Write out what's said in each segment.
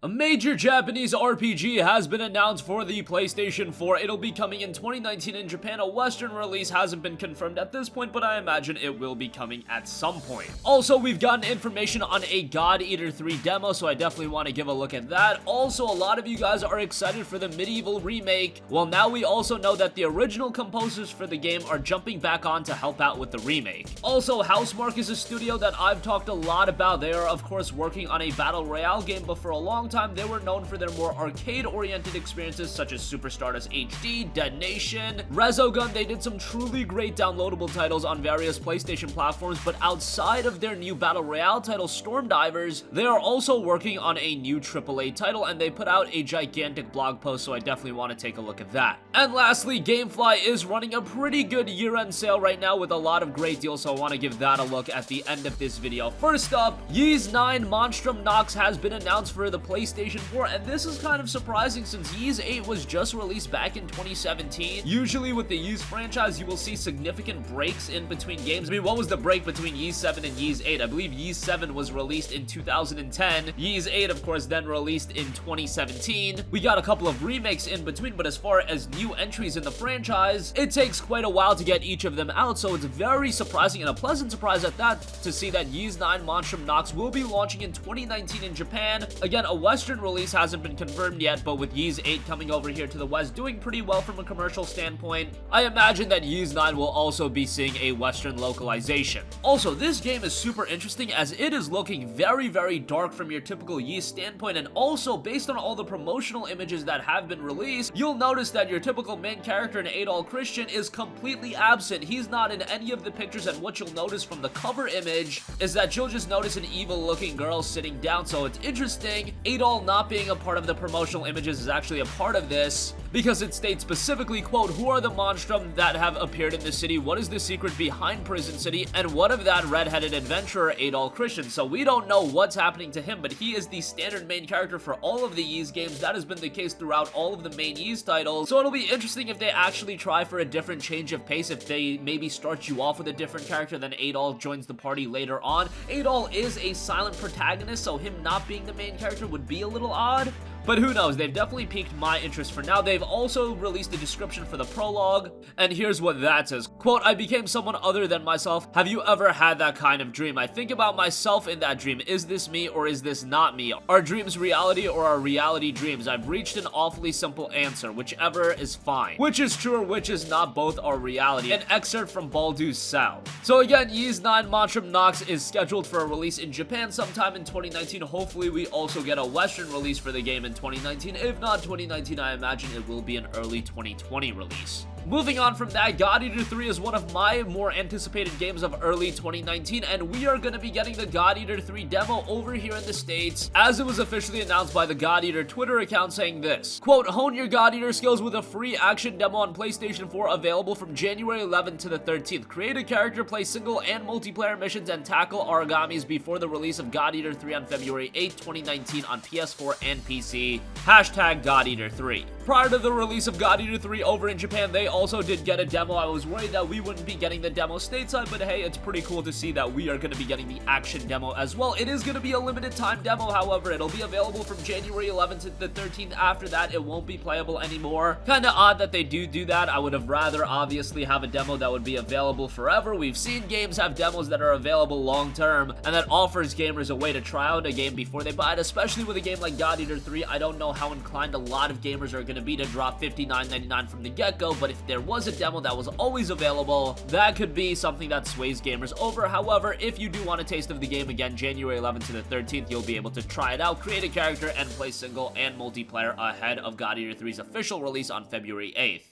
A major Japanese RPG has been announced for the PlayStation 4. It'll be coming in 2019 in Japan. A Western release hasn't been confirmed at this point, but I imagine it will be coming at some point. Also, we've gotten information on a God Eater 3 demo, so I definitely want to give a look at that. Also, a lot of you guys are excited for the Medieval remake. Well, now we also know that the original composers for the game are jumping back on to help out with the remake. Also, Housemarque is a studio that I've talked a lot about. They are, of course, working on a Battle Royale game, but for a long time they were known for their more arcade-oriented experiences such as Super Stardust HD, Dead Nation, Resogun. They did some truly great downloadable titles on various PlayStation platforms, but outside of their new Battle Royale title, Stormdivers, they are also working on a new AAA title, and they put out a gigantic blog post, so I definitely want to take a look at that. And lastly, GameFly is running a pretty good year-end sale right now with a lot of great deals, so I want to give that a look at the end of this video. First up, Ys 9 Monstrum Nox has been announced for the PlayStation 4, and this is kind of surprising since Ys 8 was just released back in 2017. Usually with the Ys franchise, you will see significant breaks in between games. I mean, what was the break between Ys 7 and Ys 8? I believe Ys 7 was released in 2010. Ys 8, of course, then released in 2017. We got a couple of remakes in between, but as far as new entries in the franchise, it takes quite a while to get each of them out, so it's very surprising and a pleasant surprise at that to see that Ys 9 Monstrum Nox will be launching in 2019 in Japan. Again, a Western release hasn't been confirmed yet, but with Ys 8 coming over here to the West doing pretty well from a commercial standpoint, I imagine that Ys 9 will also be seeing a Western localization. Also, this game is super interesting as it is looking very, very dark from your typical Ys standpoint, and also based on all the promotional images that have been released, you'll notice that your typical main character in Adol Christian is completely absent. He's not in any of the pictures, and what you'll notice from the cover image is that you'll just notice an evil-looking girl sitting down, so it's interesting. Adol not being a part of the promotional images is actually a part of this, because it states specifically, quote, "Who are the monstrum that have appeared in the city? What is the secret behind Prison City? And what of that red-headed adventurer, Adol Christian?" So we don't know what's happening to him, but he is the standard main character for all of the Ys games. That has been the case throughout all of the main Ys titles, so it'll be interesting if they actually try for a different change of pace, if they maybe start you off with a different character, then Adol joins the party later on. Adol is a silent protagonist, so him not being the main character would be a little odd. But who knows, they've definitely piqued my interest for now. They've also released a description for the prologue, and here's what that says. Quote, "I became someone other than myself. Have you ever had that kind of dream? I think about myself in that dream. Is this me or is this not me? Are dreams reality or are reality dreams? I've reached an awfully simple answer. Whichever is fine." Which is true or which is not, both are reality. An excerpt from Baldur's Cell. So again, Ys 9 Monstrum Nox is scheduled for a release in Japan sometime in 2019. Hopefully we also get a Western release for the game in 2019. If not 2019, I imagine it will be an early 2020 release. Moving on from that, God Eater 3 is one of my more anticipated games of early 2019, and we are going to be getting the God Eater 3 demo over here in the States, as it was officially announced by the God Eater Twitter account saying this, quote, "Hone your God Eater skills with a free action demo on PlayStation 4 available from January 11th to the 13th. Create a character, play single and multiplayer missions, and tackle origamis before the release of God Eater 3 on February 8th, 2019 on PS4 and PC. Hashtag God Eater 3. Prior to the release of God Eater 3 over in Japan, they also did get a demo. I was worried that we wouldn't be getting the demo stateside, but hey, it's pretty cool to see that we are going to be getting the action demo as well. It is going to be a limited time demo, however. It'll be available from January 11th to the 13th. After that, it won't be playable anymore. Kind of odd that they do that. I would have rather obviously have a demo that would be available forever. We've seen games have demos that are available long term, and that offers gamers a way to try out a game before they buy it, especially with a game like God Eater 3. I don't know how inclined a lot of gamers are going to be to drop $59.99 from the get-go, but if there was a demo that was always available, that could be something that sways gamers over. However, if you do want a taste of the game, again, January 11th to the 13th, you'll be able to try it out, create a character, and play single and multiplayer ahead of God Eater 3's official release on February 8th.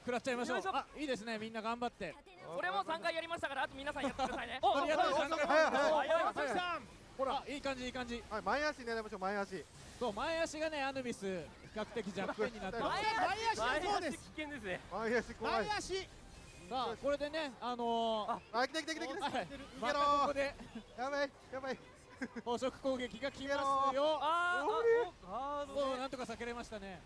食らっちゃいましょう。あ、いいですね。みんな頑張って。俺も3回やりましたから、あと皆さんやってくださいね。ほら、いい感じいい感じ。はい、前足狙いましょう。前足。そう、前足がね、アヌビス比較的弱点になってます。前足そうです。危険ですね。前足怖い。前足。さあ、これでね、あ、来た来た来た来た。またここでやばいやばい。捕食攻撃が来ますよ。ああ、そう、なんとか避けれましたね。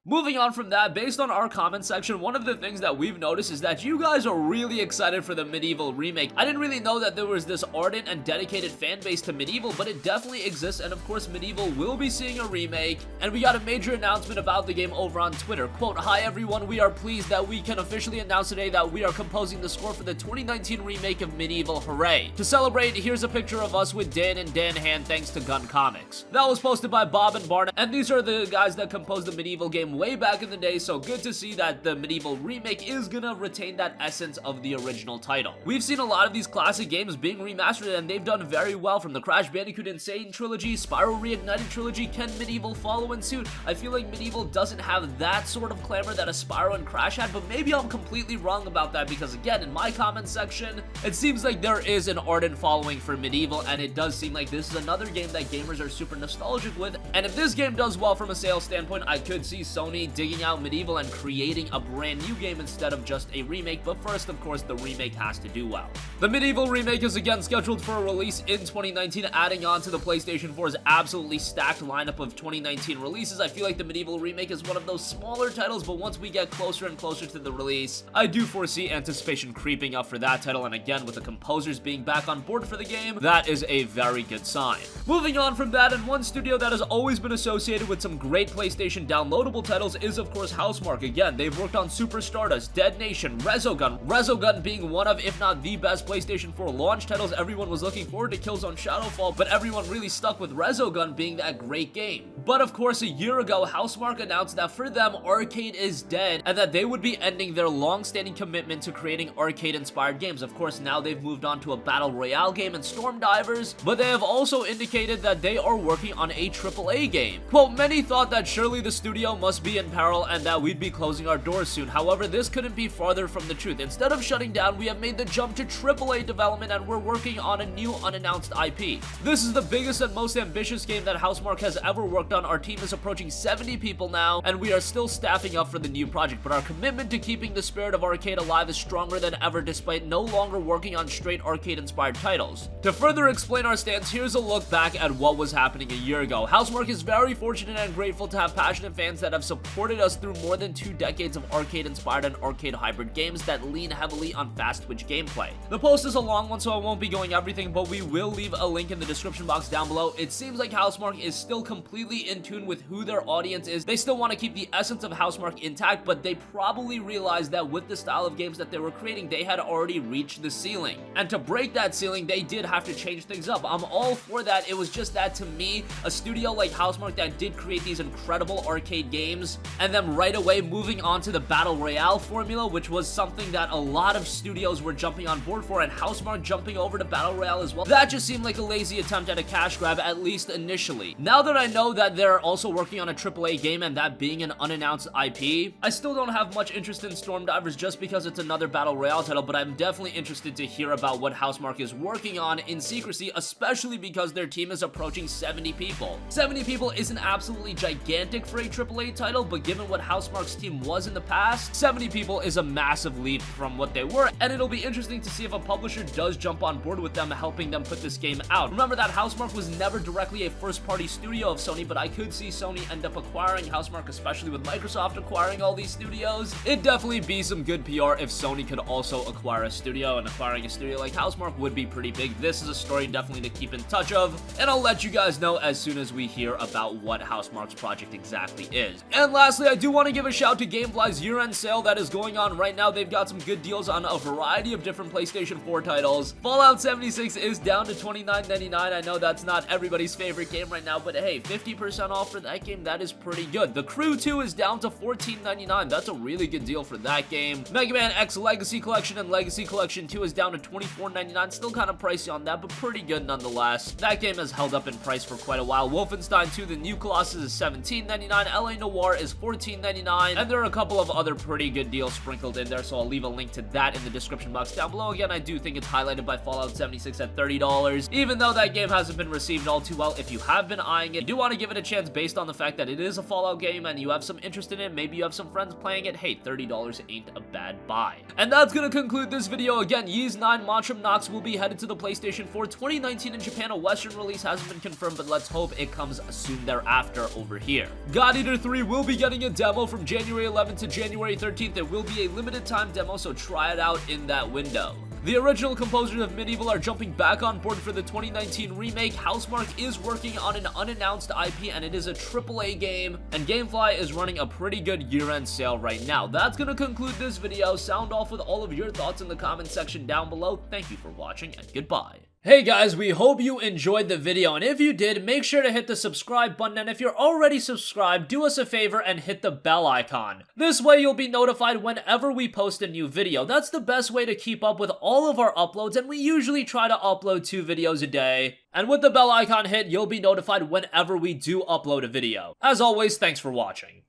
Moving on from that, based on our comment section, one of the things that we've noticed is that you guys are really excited for the Medieval remake. I didn't really know that there was this ardent and dedicated fan base to Medieval, but it definitely exists, and of course Medieval will be seeing a remake, and we got a major announcement about the game over on Twitter. Quote, "Hi everyone, we are pleased that we can officially announce today that we are composing the score for the 2019 remake of Medieval, hooray. To celebrate, here's a picture of us with Dan and Dan Hand thanks to Gun Comics." That was posted by Bob and Barna, and these are the guys that composed the Medieval game way back in the day, so good to see that the Medieval remake is gonna retain that essence of the original title. We've seen a lot of these classic games being remastered, and they've done very well, from the Crash Bandicoot Insane trilogy, Spyro Reignited trilogy. Can Medieval follow in suit? I feel like Medieval doesn't have that sort of clamor that a Spyro and Crash had, but maybe I'm completely wrong about that, because again, in my comment section, it seems like there is an ardent following for Medieval, and it does seem like this is another game that gamers are super nostalgic with, and if this game does well from a sales standpoint, I could see Sony digging out Medieval and creating a brand new game instead of just a remake, but first, of course, the remake has to do well. The Medieval remake is again scheduled for a release in 2019, adding on to the PlayStation 4's absolutely stacked lineup of 2019 releases. I feel like the Medieval remake is one of those smaller titles, but once we get closer and closer to the release, I do foresee anticipation creeping up for that title, and again, with the composers being back on board for the game, that is a very good sign. Moving on from that, and one studio that has always been associated with some great PlayStation downloadable titles is, of course, Housemarque. Again, they've worked on Super Stardust, Dead Nation, Resogun being one of, if not the best PlayStation 4 launch titles. Everyone was looking forward to Killzone Shadowfall, but everyone really stuck with Resogun being that great game. But of course, a year ago, Housemarque announced that for them, arcade is dead, and that they would be ending their long-standing commitment to creating arcade-inspired games. Of course, now they've moved on to a Battle Royale game in Storm Divers, but they have also indicated that they are working on a AAA game. Quote, "Many thought that surely the studio must be in peril and that we'd be closing our doors soon. However, this couldn't be farther from the truth. Instead of shutting down, we have made the jump to AAA development, and we're working on a new unannounced IP. This is the biggest and most ambitious game that Housemarque has ever worked on. Our team is approaching 70 people now, and we are still staffing up for the new project, but our commitment to keeping the spirit of arcade alive is stronger than ever, despite no longer working on straight arcade-inspired titles." To further explain our stance, here's a look back at what was happening a year ago. Housemarque is very fortunate and grateful to have passionate fans that have supported us through more than 2 decades of arcade-inspired and arcade-hybrid games that lean heavily on fast-twitch gameplay. The post is a long one, so I won't be going everything, but we will leave a link in the description box down below. It seems like Housemarque is still completely in tune with who their audience is. They still want to keep the essence of Housemarque intact, but they probably realized that with the style of games that they were creating, they had already reached the ceiling. And to break that ceiling, they did have to change things up. I'm all for that. It was just that, to me, a studio like Housemarque that did create these incredible arcade games, and then right away moving on to the Battle Royale formula, which was something that a lot of studios were jumping on board for, and Housemarque jumping over to Battle Royale as well. That just seemed like a lazy attempt at a cash grab, at least initially. Now that I know that they're also working on a AAA game, and that being an unannounced IP, I still don't have much interest in Storm Divers just because it's another Battle Royale title, but I'm definitely interested to hear about what Housemarque is working on in secrecy, especially because their team is approaching 70 people. 70 people isn't absolutely gigantic for a AAA title, but given what Housemarque's team was in the past, 70 people is a massive leap from what they were, and it'll be interesting to see if a publisher does jump on board with them, helping them put this game out. Remember that Housemarque was never directly a first-party studio of Sony, but I could see Sony end up acquiring Housemarque, especially with Microsoft acquiring all these studios. It'd definitely be some good PR if Sony could also acquire a studio, and acquiring a studio like Housemarque would be pretty big. This is a story definitely to keep in touch of, and I'll let you guys know as soon as we hear about what Housemarque's project exactly is. And lastly, I do want to give a shout to GameFly's year-end sale that is going on right now. They've got some good deals on a variety of different PlayStation 4 titles. Fallout 76 is down to $29.99. I know that's not everybody's favorite game right now, but hey, 50% off for that game, that is pretty good. The Crew 2 is down to $14.99. That's a really good deal for that game. Mega Man X Legacy Collection and Legacy Collection 2 is down to $24.99. Still kind of pricey on that, but pretty good nonetheless. That game has held up in price for quite a while. Wolfenstein 2, The New Colossus is $17.99. LA Noire is $14.99. And there are a couple of other pretty good deals sprinkled in there, so I'll leave a link to that in the description box down below. Again, I I do think it's highlighted by Fallout 76 at $30. Even though that game hasn't been received all too well, if you have been eyeing it, you do want to give it a chance based on the fact that it is a Fallout game and you have some interest in it, maybe you have some friends playing it, hey, $30 ain't a bad buy. And that's gonna conclude this video. Again, Ys 9 Monstrum Nox will be headed to the PlayStation 4 2019 in Japan. A Western release hasn't been confirmed, but let's hope it comes soon thereafter over here. God Eater 3 will be getting a demo from January 11th to January 13th. It will be a limited time demo, so try it out in that window. The original composers of Medieval are jumping back on board for the 2019 remake. Housemarque is working on an unannounced IP, and it is a AAA game, and GameFly is running a pretty good year-end sale right now. That's gonna conclude this video. Sound off with all of your thoughts in the comment section down below. Thank you for watching, and goodbye. Hey guys, we hope you enjoyed the video, and if you did, make sure to hit the subscribe button, and if you're already subscribed, do us a favor and hit the bell icon. This way you'll be notified whenever we post a new video. That's the best way to keep up with all of our uploads, and we usually try to upload 2 videos a day. And with the bell icon hit, you'll be notified whenever we do upload a video. As always, thanks for watching.